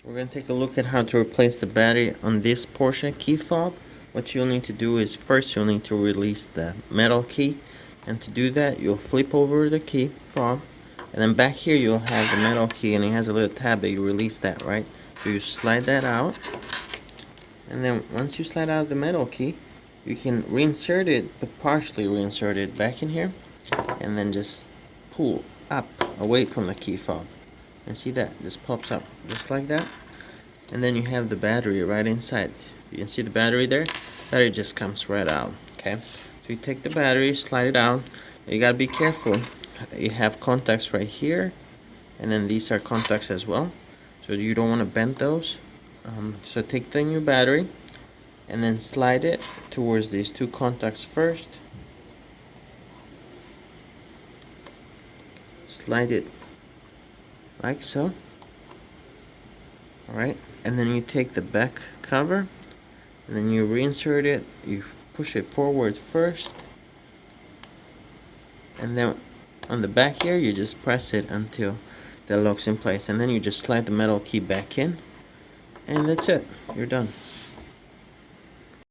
We're going to take a look at how to replace the battery on this Porsche key fob. What you'll need to do is first you'll need to release the metal key, and to do that you'll flip over the key fob, and then back here you'll have the metal key and it has a little tab that you release that, right? So you slide that out, and then once you slide out the metal key you can reinsert it, but partially reinsert it back in here, and then just pull up away from the key fob. And see that just pops up just like that, and then you have the battery right inside. You can see the battery there. Battery just comes right out. Okay, so you take the battery, slide it out. You gotta be careful. You have contacts right here, and then these are contacts as well, so you don't want to bend those. So take the new battery and then slide it towards these two contacts first. Slide it like so. Alright, and then you take the back cover and then you reinsert it. You push it forward first, and then on the back here you just press it until that locks in place, and then you just slide the metal key back in, and that's it. You're done.